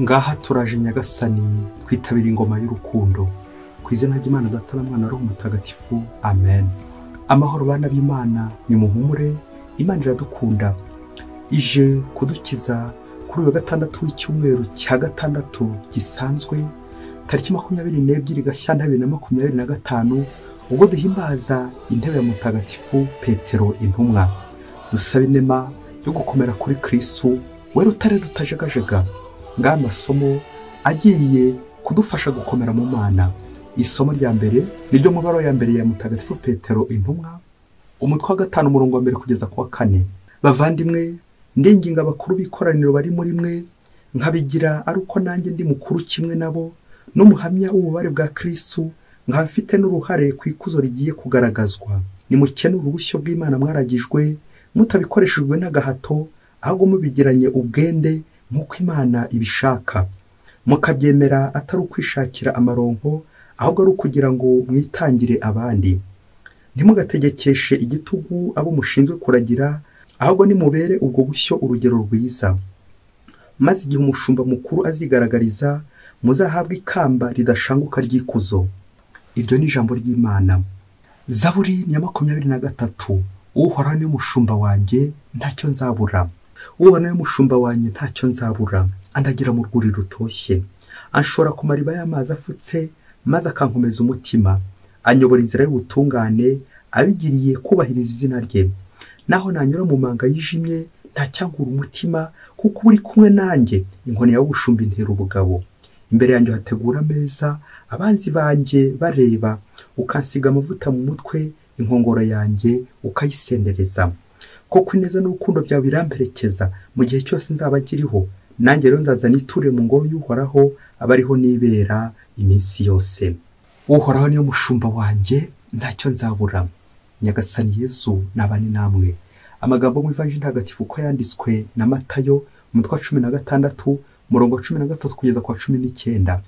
ngaha turaje Nyagasani twitabira ingoma y'urukundo ku izina ry'Imana Data na Mwana na Roho Mutagatifu, amen. Amahoro bana b'Imana, ni muhumure, Imana iradukunda, ije kudukiza kuri uyu gatandatu w'icyumweru cya gatandatu gisanzwe, tariki 22 Gashyantare 2025, ubwo duhimbaza intebe ya Mutagatifu Petero intumwa. Dusaba inema yo gukomera kuri Kristo, we rutare rutajegajega, ngaha amasomo agiye kudufasha gukomera mu Mana. Isomo rya mbere niryo mubaro ya mbere ya Mutagatifu Petero intumwa, umutwe wa 5 umurongo wa 1 kugeza ku wa 4. Bavandimwe, ndinginga abakuru b'ikoraniro bari muri mwe, nkabigira ari uko nanjye ndi mukuru kimwe nabo, n'umuhamya w'ububare bwa Kristo, nkafite n'uruhare ku ikuzo rigiye kugaragazwa. Nimukenura ubushyo bw'Imana mwaragijwe, mutabikoreshejwe n'agahato, ahubwo mubigiranye ubwende nk'uko Imana ibishaka, mukabyemera atari ukwishakira amaronko, ahubwo ari ukugira ngo mwitangire abandi. Ntimugategekeshe igitugu abo mushinzwe kuragira, ahubwo nimubere ubwo bushyo urugero rwiza. Maze igihe umushumba mukuru azigaragariza, muzahabwe ikamba ridashanguka ry'ikuzo. Iryo ni ijambo ry'Imana. Zaburi ya 23. Uhoraho ni umushumba wanjye, ntacyo nzabura. Uhoraho ni umushumba wanjye, ntacyo nzabura. Andagira mu rwuri rutoshye, anshora ku mariba y'amazi afutse, maze akankomeza umutima. Anyobora inzira y'ubutungane, abigiriye kubahiriza izina rye. Naho nanyura mu manga yijimye, ntacyankura umutima, kuko uri kumwe nanjye. Inkoni yawe ubushumba intera ubugabo. Imbere yanjye hategura ameza, abanzi banjye bareba. Ukansiga amavuta mu mutwe, inkongoro yanjye ukayisendereza. Koko ineza n'urukundo byawe biramperekeza mu gihe cyose nzaba nkiriho. Nanjye rero nzaza niture mu ngoro y'Uhoraho, abariho nibera iminsi yose. Uhoraho niyo mushumba wanjye, ntacyo nzabura. Nyagasani Yesu nabane namwe. Amagambo mu Ivanjili ntagatifu ko yanditswe na Matayo, umutwe wa 16 umurongo wa 13 kugeza ku wa 19.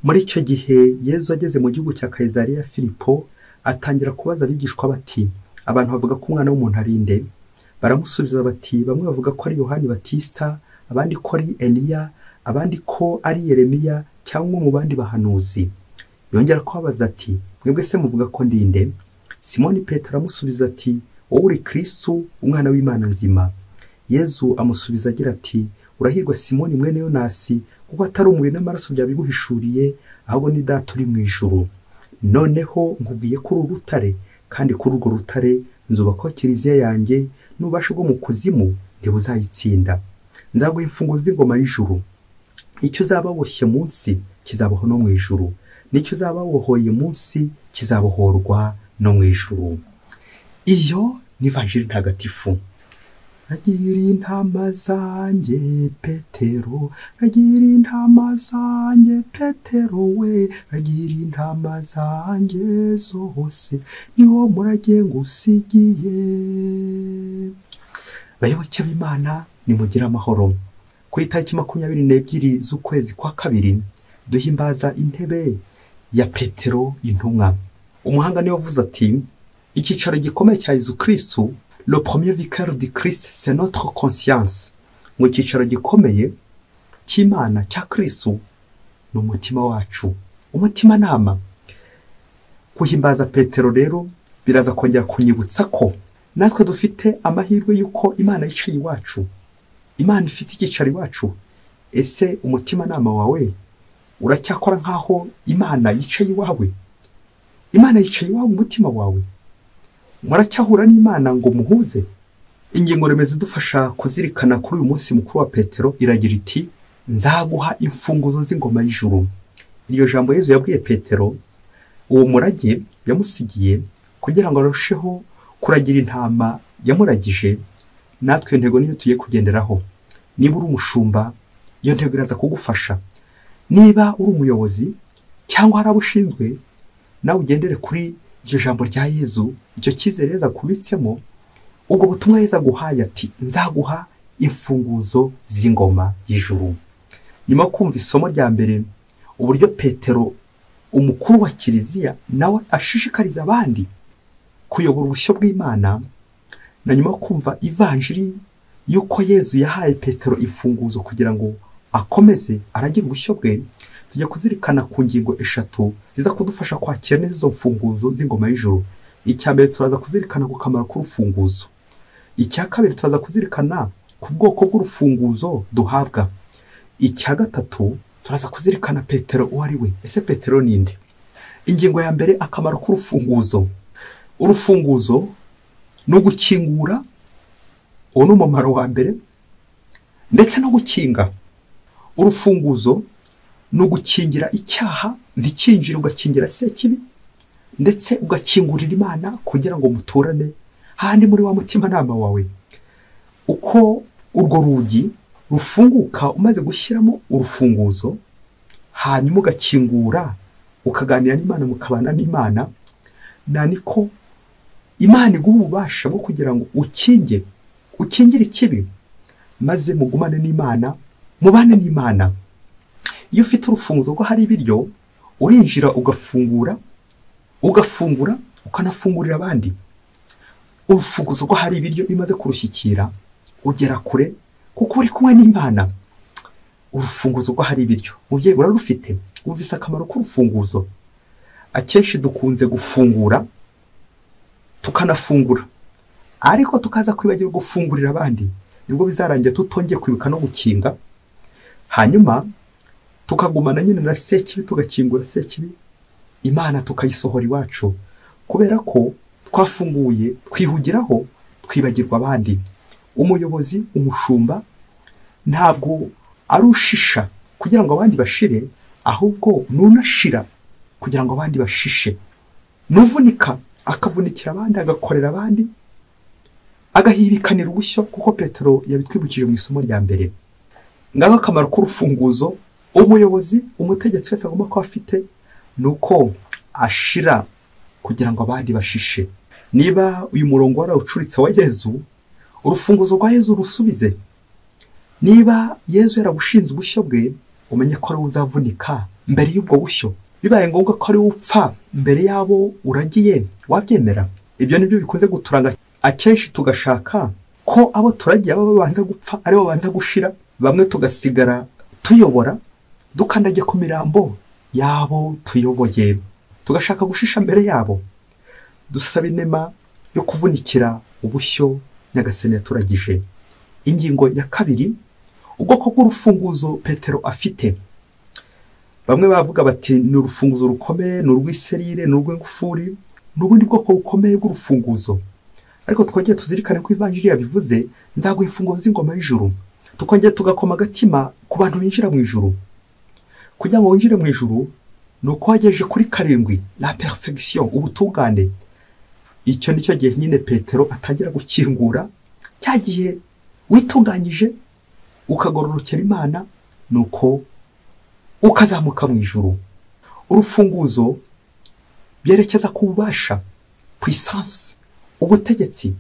Muri icyo gihe Yesu ageze mu gihugu cya Kayizariya Filipo, atangira kubaza abigishwa bati, abantu bavuga ko umwana w'umuntu ari nde? Baramusubiza bati, bamwe bavuga ko ari Yohani Batista, abandi ko ari Eliya, abandi ko ari Yeremiya cyangwa mu bandi bahanuzi. Yongera kubabaza ati, mwebwe se muvuga ko ndi nde? Simoni Petero amusubiza ati, wowe uri Kristo, umwana w'Imana nzima. Yesu amusubiza agira ati, urahirwa Simoni mwene Yonasi, kuko atari umubiri n'amaraso byabiguhishuriye, ahubwo ni Data uri mu ijuru. Noneho nkubwiye kuri urutare, kandi kuri urwo rutare nzubakaho kiliziya yanjye, n'ububasha bwo mu kuzimu ntibuzayitsinda. Nzaguha imfunguzo z'ingoma y'ijuru. Icyo uzaba woshye munsi kizabaho no mu ijuru, n'icyo uzaba wohoye munsi kizabohorwa no mu ijuru. Iyo ni Ivanjili ntagatifu. Nagira intama zanjye Petero, nagira intama zanjye Petero we, nagira intama zanjye zose, niwo murage ngusigiye. Bayoboke b'Imana, nimugira amahoro. Kuri tariki 22 z'ukwezi kwa 2 duhimbaza intebe ya Petero intumwa. Umuhanga niwe wavuze ati, icyicaro gikomeye cya Yesu Kristo, le premier vicaire du Christ, c'est notre conscience. Mu cyicaro gikomeye cy'Imana cya Kristo ni umutima wacu, umutima nama. Kuhimbaza Petero rero biraza kongera kunyibutsa ko natwe dufite amahirwe yuko Imana yicaye iwacu. Imana ifite icyicaro iwacu. Ese umutima nama wawe uracyakora nkaho Imana yicaye iwawe? Imana yicaye iwawe mu mutima wawe? Muracyahura n'Imana ngo muhuze? Ingingo remezo idufasha kuzirikana kuri uyu munsi mukuru wa Petero iragira iti, nzaguha imfunguzo z'ingoma y'ijuru. Iryo jambo Yesu yabwiye Petero, uwo murage yamusigiye kugira ngo arusheho kuragira intama yamuragije. Natwe intego niyo tugiye kugenderaho. Niba uri umushumba, iyo ntego iraza kugufasha. Niba uri umuyobozi cyangwa hari abushinzwe, nawe ugendere kuri iryo jambo rya Yesu, icyo cyizere Yesu akubitsemo. Ubwo butumwa Yesu aguhaye ati, nzaguha imfunguzo z'ingoma y'ijuru. Nyuma kumva isomo rya mbere, uburyo Petero umukuru wa kiliziya nawe ashishikariza abandi kuyobora ubushyo bw'Imana, na nyuma kumva Ivanjili yuko Yesu yahaye Petero imfunguzo kugira ngo akomeze aragira ubushyo bwe, tujya kuzirikana ku ngingo eshatu ziza kudufasha kwakira neza izo mfunguzo z'ingoma y'ijuru. Icya mbere turaza kuzirikana ku kamaro k'urufunguzo. Icya kabiri turaza kuzirikana ku bwoko bw'urufunguzo duhabwa. Icya gatatu turaza kuzirikana Petero uwo ari we. Ese Petero ni nde? Ingingo ya mbere, akamaro k'urufunguzo. Urufunguzo ni ugukingura, uwo ni umumaro wa mbere, ndetse no gukinga. Urufunguzo ni ugukingira icyaha ntikinjire, ugakingira sekibi, ndetse ugakingurira Imana kugira ngo muturane handi muri wa mutimanama wawe. Uko urwo rugi rufunguka umaze gushyiramo urufunguzo, hanyuma ugakingura ukaganira n'Imana, mukabana n'Imana, niko Imana iguha ububasha bwo kugira ngo ukingire ikibi, maze mugumane n'Imana, mubane n'Imana. Iyo ufite urufunguzo rwo hari ibiryo, urinjira ugafungura, ukanafungurira abandi. Urufunguzo rwo hari ibiryo imaze kurushyikira, ugera kure kuko uri kumwe n'Imana. Urufunguzo rwo hari ibiryo, mubyeyi urarufite? Wumvise akamaro k'urufunguzo? Akenshi dukunze gufungura tukanafungura, ariko tukaza kwibagirwa gufungurira abandi. Nibwo bizarangira tutongeye kwibuka no gukinga, hanyuma tukagumana nyine na sekibi, tugakingura sekibi, Imana tukayisohora iwacu, kubera ko twafunguye twihugiraho, twibagirwa abandi. Umuyobozi, umushumba ntabwo ari ushisha kugira ngo abandi bashire, ahubwo nunashira kugira ngo abandi bashishe. Nuvunika akavunikira abandi, agakorera abandi, agahibikanira ubushyo, kuko Petero yabitwibukije mu isomo rya mbere. Ngaho akamaro k'urufunguzo umuyobozi, umutegetsi wese agomba kuba afite, nuko ashira kugira ngo abandi bashishe. Niba uyu murongo warawucuritse wa Yezu, urufunguzo rwa Yezu rusubize. Niba Yezu yaragushinze ubushyo bwe, umenye ko ari uzavunika mbere y'ubwo bushyo. Bibaye ngombwa ko ari upfa mbere yabo uragiye, wabyemera? Ibyo nibyo bikunze guturanga. Akenshi tugashaka ko abo turagiye abo babanza gupfa ari bo babanza gushira, bamwe tugasigara tuyobora, dukandagiye ku mirambo yabo tuyoboye, tugashaka gushisha mbere yabo. Dusaba inema yo kuvunikira ubushyo Nyagasani yaturagije. Ingingo ya kabiri, ubwoko bw'urufunguzo Petero afite. Bamwe bavuga bati ni urufunguzo rukomeye, ni urw'iserire, ni urw'ingufuri, n'ubundi bwoko bukomeye bw'urufunguzo. Ariko twongeye tuzirikane ko Ivanjiri yabivuze, nzaguha imfunguzo z'ingoma y'ijuru. Tukongeye tugakoma agatima ku bantu binjira mu ijuru. Kugira ngo winjire mu ijuru, ni uko wagejeje kuri karindwi, la perfection, ubutungane. Icyo nicyo gihe nyine Petero atangira gukingura, cya gihe witunganyije ukagororokera Imana, nuko ukazamuka mu ijuru. Urufunguzo byerekeza ku bubasha, puissance, ubutegetsi,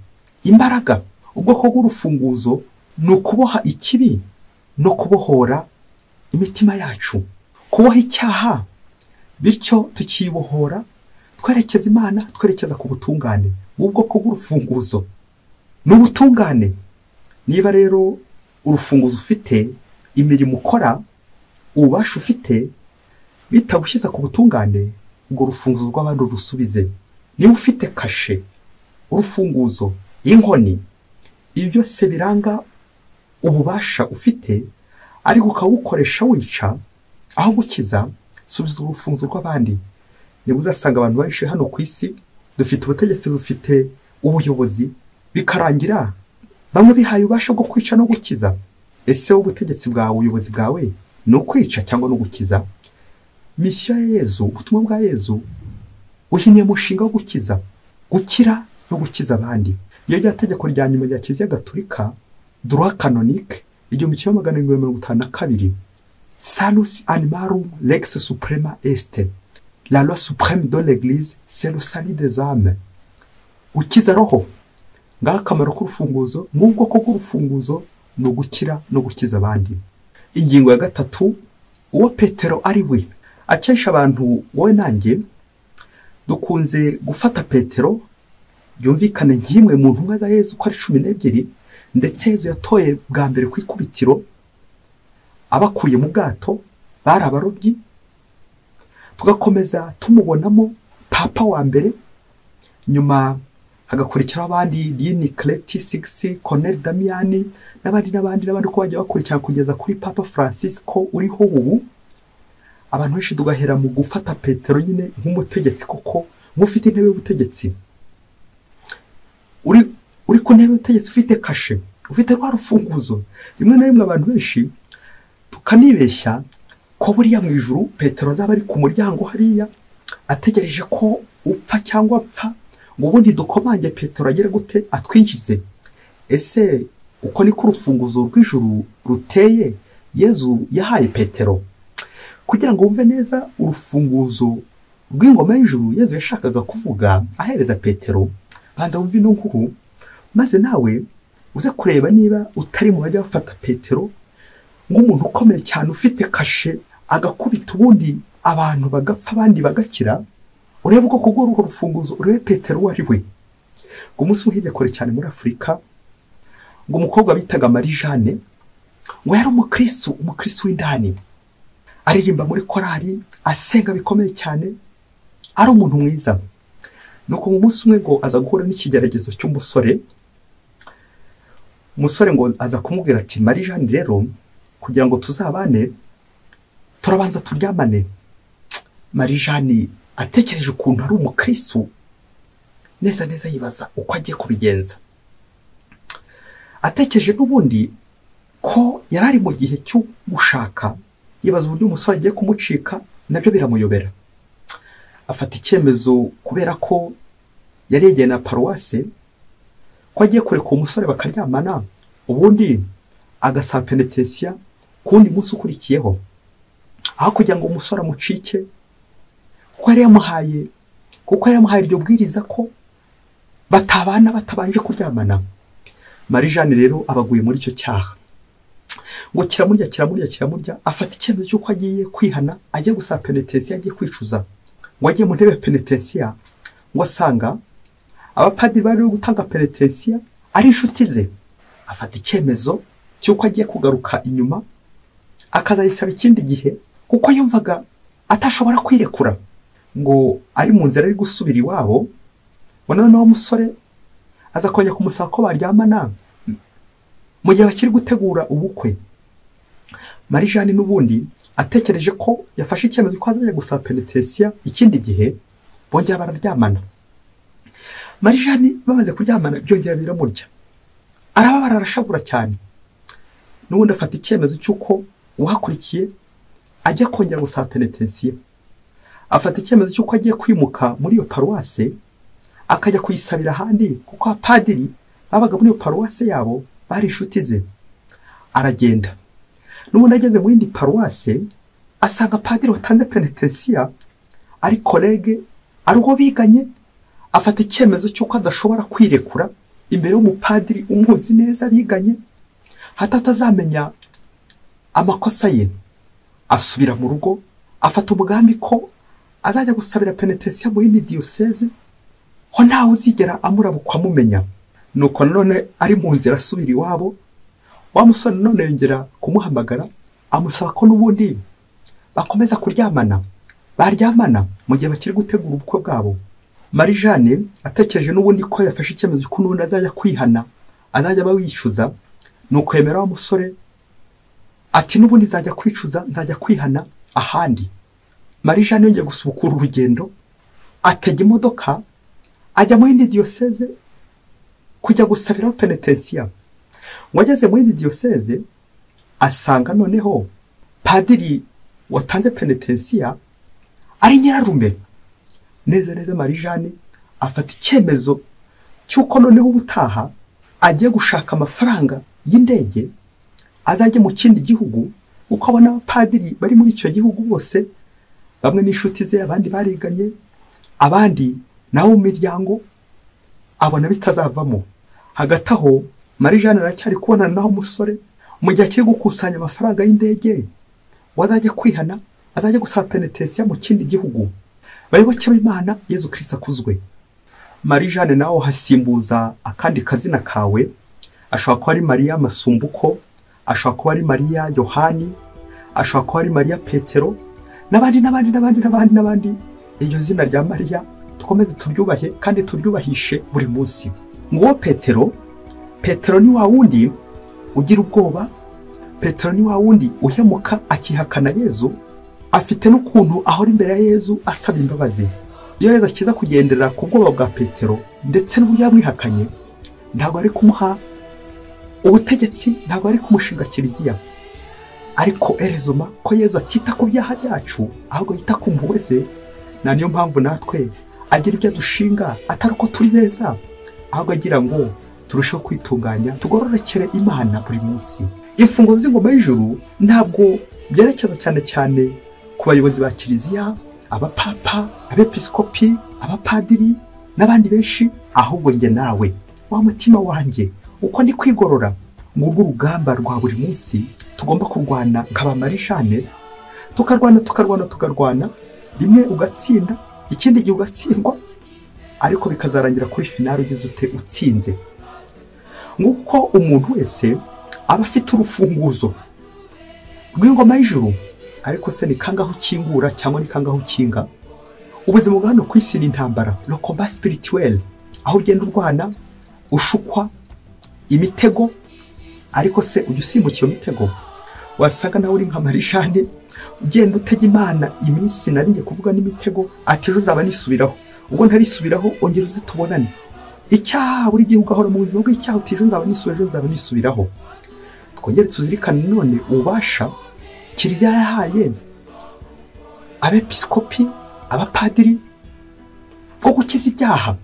imbaraga. Ubwoko bw'urufunguzo ni ukuboha ikibi no kubohora imitima yacu, kuboha icyaha, bityo tukibohora twerekeza Imana, twerekeza ku butungane. Ubwoko bw'urufunguzo ni ubutungane. Niba rero urufunguzo ufite, imirimo ukora, ububasha ufite bitagushyize ku butungane, ubwo rufunguzo rw'abandi rusubize. Niba ufite kashe, urufunguzo, inkoni, ibyo byose biranga ububasha ufite, ariko ukawukoresha wica aho gukiza, subiza urufunguzo rw'abandi. Niba uzasanga abantu benshi hano ku isi, dufite ubutegetsi, dufite ubuyobozi, bikarangira bamwe bihaye ububasha bwo kwica no gukiza. Ese ubutegetsi bwawe, ubuyobozi bwawe ni ukwica cyangwa no gukiza? Misiyo ya Yezu, ubutumwa bwa Yezu uhiniye umushinga wo gukiza, gukira no gukiza abandi. Iyo rya tegeko rya nyuma rya Kiliziya Gatolika, droit canonique, 1752, salus animarum lex suprema est, la loi suprême de l'Église, c'est le salut des âmes. Ukiza roho. Ngaho akamaro k'urufunguzo, n'ubwoko bw'urufunguzo ni ugukira no gukiza abandi. Ingingo ya gatatu, uwo Petero ari we. Akenshi abantu, wowe nanjye, dukunze gufata Petero, yumvikane nk'imwe mu ntumwa za Yezu ko ari 12, ndetse Yezu yatoye bwa mbere ku ikubitiro abakuye mu bwato, bari abarobyi. Tugakomeza tumubonamo papa wa mbere, nyuma hagakurikiraho abandi Lini Cleti Six, Cornel Damiani n'abandi uko bajya bakurikira kugeza kuri Papa Francisco uriho ubu. Abantu benshi tugahera mu gufata Petero nyine nk'umutegetsi, koko nk'ufite intebe y'ubutegetsi, uri ku ntebe y'ubutegetsi, ufite kashe, ufite rwa rufunguzo. Rimwe na rimwe abantu benshi tukanibeshya ko buriya mu ijuru Petero azaba ari ku muryango hariya ategereje ko upfa cyangwa apfa ngo ubundi dukomange Petero agere gute atwinjize. Ese uko niko urufunguzo rw'ijuru ruteye Yezu yahaye Petero? Kugira ngo wumve neza urufunguzo rw'ingoma y'ijuru Yezu yashakaga kuvuga ahereza Petero, banza wumve ino nkuru maze nawe uze kureba niba utari mu bajya bafata Petero nk'umuntu ukomeye cyane ufite kashe, agakubita ubundi abantu bagapfa abandi bagakira. Urebe uko kugura urufunguzo, urebe Petero wari we. Ngo umunsi uhige kore cyane muri Afurika, ngo umukobwa bitaga Marie Jeanne, ngo yari umukristo w'indani, aririmba muri korali, asenga bikomeye cyane, ari umuntu mwiza. Nuko mu munsi umwe ngo aza guhura n'ikigeragezo cy'umusore. Umusore ngo aza kumubwira ati, Marie Jeanne rero, kugira ngo tuzabane turabanza turyamane. Marie Jeanne atekereje ukuntu ari umukristo, neza yibaza uko agiye kubigenza. Atekereje n'ubundi ko yarari mu gihe cyo gushaka, yibaza uburyo umusore agiye kumucika, nabyo biramuyobera. Afata icyemezo kubera ko yari yegeye na paruwase, ko agiye kureka umusore bakaryamana, ubundi agasaba penetensiya kundi munsi ukurikiyeho, aho kugira ngo umusore amucike, kuko yari yamuhaye iryo bwiriza ko batabana batabanje kuryamana. Marie Jeanne rero abaguye muri icyo cyaha, ngo kiramurya, afata icyemezo cy'uko agiye kwihana, agiye gusaba penetensiya, agiye kwicuza. Ngo agiye mu ntebe ya penetensiya, ngo asanga abapadiri bari gutanga penetensiya ari inshuti ze. Afata icyemezo cy'uko agiye kugaruka inyuma, akazayisaba ikindi gihe, kuko yumvaga atashobora kwirekura. Ngo ari mu nzira ari gusubira iwabo, noneho umusore aza kongera kumusaba ko baryamana mu gihe bakiri gutegura ubukwe. Marie Jeanne n'ubundi atekereje ko yafashe icyemezo ko azajya gusaba penetensiya ikindi gihe, bongera bararyamana. Marie Jeanne bamaze kuryamana byongera biramurya, arababara, arashavura cyane. N'ubundi afata icyemezo cy'uko uhakurikiye ajya kongera gusaba penetensiya. Afata icyemezo cy'uko agiye kwimuka muri iyo paruwase, akajya kuyisabira ahandi, kuko abapadiri babaga muri iyo paruwase yabo bari inshuti ze. Aragenda, n'ubundi ageze mu yindi paruwase, asanga padiri watanze penetensiya ari kolege, ari uwo biganye. Afata icyemezo cy'uko adashobora kwirekura imbere y'umupadiri umuzi neza biganye, hato atazamenya amakosa ye. Asubira mu rugo, afata umugambi ko azajya gusabira penetensiya mu yindi diyoseze, ho ntawe uzigera amurabukwa amumenya. Nuko none ari mu nzira asubira iwabo, wa musore none yongera kumuhamagara, amusaba ko n'ubundi bakomeza kuryamana, baryamana mu gihe bakiri gutegura ubukwe bwabo. Marie Jeanne atekereje n'ubundi ko yafashe icyemezo ko n'ubundi azajya kwihana, azajya bawicuza. Nuko yemera wa musore ati, n'ubundi nzajya kwicuza, nzajya kwihana ahandi. Marie Jeanne yongeye gusubukura urugendo, atega imodoka ajya mu yindi diyoseze kujya gusabiraho penetensiya. Ngo ageze mu yindi diyoseze, asanga noneho padiri watanze penetensiya ari nyirarume. Neza Marie Jeanne afata icyemezo cy'uko noneho ubutaha agiye gushaka amafaranga y'indege azajya mu kindi gihugu, uko abona abapadiri bari muri icyo gihugu bose, bamwe n'inshuti ze, abandi bariganye, abandi nawo mu miryango, abona bitazavamo. Hagati aho Marie Jeanne aracyari kubonana naho umusore, mu gihe akiri gukusanya amafaranga y'indege wazajya kwihana, azajya gusaba penetensiya mu kindi gihugu. Bayoboke b'Imana, Yezu Kristo akuzwe. Marie Jeanne nawe hasimbuza akandi kazina kawe, ashobora kuba ari Mariya Masumbuko, ashobora kuba ari Mariya Yohani, ashobora kuba ari Mariya Petero n'abandi. Iryo zina rya Mariya dukomeze turyubahe kandi turyubahishe buri munsi. Nguwo Petero ni wa wundi ugira ubwoba. Petero ni wa wundi uhemuka akihakana Yezu, afite n'ukuntu ahora imbere ya Yezu asaba imbabazi. Iyo Yezu akiza kugendera ku bwoba bwa Petero ndetse n'uburyo yamwihakanye, ntabwo ari kumuha ubutegetsi, ntabwo ari kumushinga kiliziya, ariko erezoma ko Yezu atita ku byaha byacu ahubwo yita ku mpuhwe ze. Na niyo mpamvu natwe agira ibyo dushinga atari uko turi beza, ahubwo agira ngo turusheho kwitunganya tugororokere Imana buri munsi. Imfunguzo z'ingoma y'ijuru ntabwo byerekeza cyane ku bayobozi ba kiliziya, abapapa, abepiskopi, abapadiri n'abandi benshi, ahubwo njye nawe, wa mutima wanjye uko ndi kwigorora mu rugamba rwa buri munsi tugomba kurwana nk'aba Marijane, tukarwana, rimwe ugatsinda, ikindi gihe ugatsindwa, ariko bikazarangira kuri finale ugeze utsinze. Nguko umuntu wese aba afite urufunguzo rw'ingoma y'ijuru, ariko se ni kangaho ukingura cyangwa ni kangaho ukinga? Ubuzima bwa hano ku isi ni intambara, le combat spirituel, aho ugenda urwana ushukwa imitego, ariko se ujya usimbuka iyo mitego? Wasaga nawe uri nka Marijane ugenda utega Imana iminsi narinjye kuvuga n'imitego, ati ejo uzaba nisubiraho, ubwo ntarisubiraho ongera uze tubonane. Icyaha buri gihe ugahora mu buzima bw'icyaha, uti ejo nzaba nisubiraho. Twongere tuzirikane none ububasha kiliziya yahaye abepiskopi, abapadiri bwo gukiza ibyaha,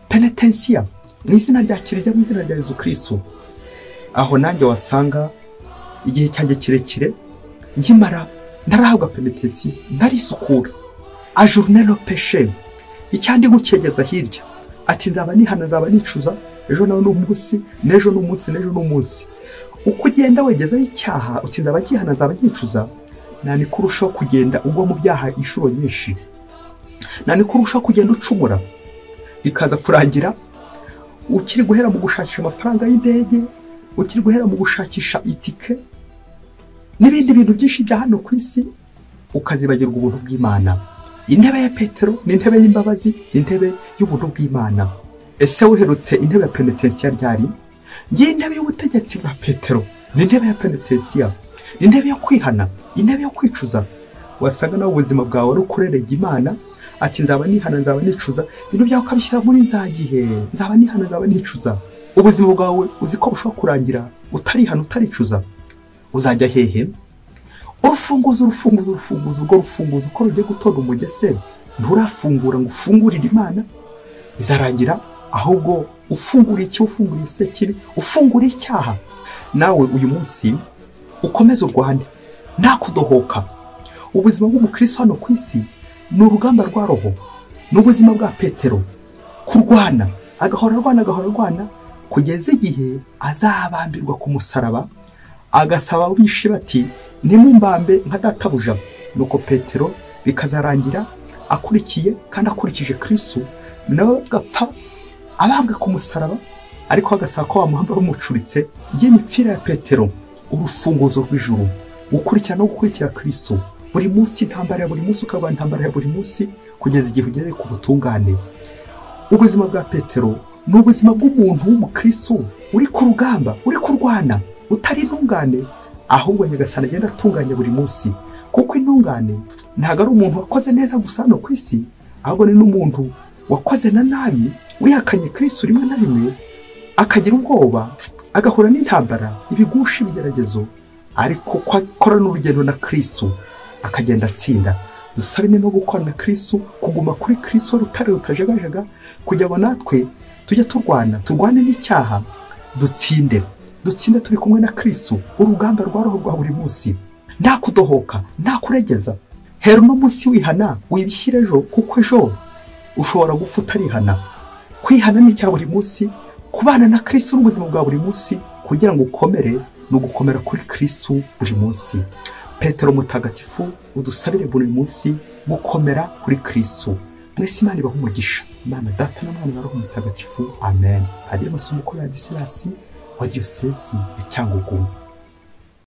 penitensiya, mu izina rya kiliziya, mu izina rya Yezu Kristo. Aho nanjye wasanga igihe cyanjye kirekire nkimara ntarahabwa penitensiya, ntarisukura, ajourner le péché, icyandi gukegeza hirya, ati nzaba nihana, nzaba nicuza, ejo nawe n'umunsi, n'ejo n'umunsi. Uko ugenda wegezaho icyaha uti nzaba nkihana, nzaba nkicuza, nani kurushaho kugenda ugwa mu byaha inshuro nyinshi, nani kurushaho kugenda ucumura, bikaza kurangira ukiri guhera mu gushakisha amafaranga y'indege, ukiri guhera mu gushakisha itike n'ibindi bintu byinshi bya hano ku isi, ukazibagirwa ubuntu bw'Imana. Intebe ya Petero ni intebe y'imbabazi, ni intebe y'ubuntu bw'Imana. Ese uherutse intebe ya penitensiya ryari? Ngiye intebe y'ubutegetsi bwa Petero ni intebe ya penitensiya, ni intebe yo kwihana, intebe yo kwicuza. Wasaga nawe ubuzima bwawe ari ukurerega Imana, ati nzaba nihana, nzaba nicuza, ibintu byawe ukabishyira muri nzagihe, nzaba nihana, nzaba nicuza. Ubuzima bwawe uzi ko bushobora kurangira utarihana, utaricuza. Uzajya hehe? Urufunguzo urwo rufunguzo uko rugiye gutora umugese nturafungura ngo ufungurire Imana, bizarangira ahubwo ufunguriye iki? Ufunguriye sekibi, ufunguriye icyaha. Nawe uyu munsi ukomeze urwane nta kudohoka. Ubuzima bw'umukristo hano ku isi ni urugamba rwa roho, n'ubuzima bwa Petero, kurwana, agahora arwana kugeza igihe azabambirwa ku musaraba, agasaba bishe bati nimumbambe nka databuja. Nuko Petero bikazarangira akurikiye kandi akurikije Kristo, nawe gapfa abambwe ku musaraba, ariko agasaba ko bamuhamba rumucuritse. Ngiye imipfira ya Petero, urufunguzo rw'ijuru, gukurikira no gukurikira Kristo buri munsi, intambara ya buri munsi, ukaba intambara ya buri munsi kugeza igihe ugeze ku butungane. Ubuzima bwa Petero ni ubuzima bw'umuntu w'umukristo uri ku rugamba, uri kurwana, utari intungane, ahubwo Nyagasani agenda atunganya buri munsi. Kuko intungane ntabwo ari umuntu wakoze neza gusa hano ku isi, ahubwo ni n'umuntu wakoze na nabi, wihakanye Kristo rimwe na rimwe, akagira ubwoba, agahura n'intambara, ibigusha, ibigeragezo, ariko ko akora n'urugendo na Kristo akagenda atsinda. Dusabe no gukora na Kristo, kuguma kuri Kristo rutare rutajagajaga, kugira ngo natwe tujye turwane n'icyaha, dutsinde turi kumwe na Kristo. Urugamba rwa roho rwa buri munsi, nta kudohoka, nta kuregeza. Hera no munsi wihana, wibishyire ejo, kuko ejo ushobora gupfa utarihana. Kwihana ni cya buri munsi, kubana na Kristo n'ubuzima bwa buri munsi, kugira ngo ukomere no gukomera kuri Kristo buri munsi. Petero mutagatifu, udusabire buri munsi gukomera kuri Kristo. Mwese Imana ibahe umugisha. Imana Data na Mwana na Roho Mutagatifu. Amen. Padiri Masomo Ladislas wa Diyosezi ya Cyangugu.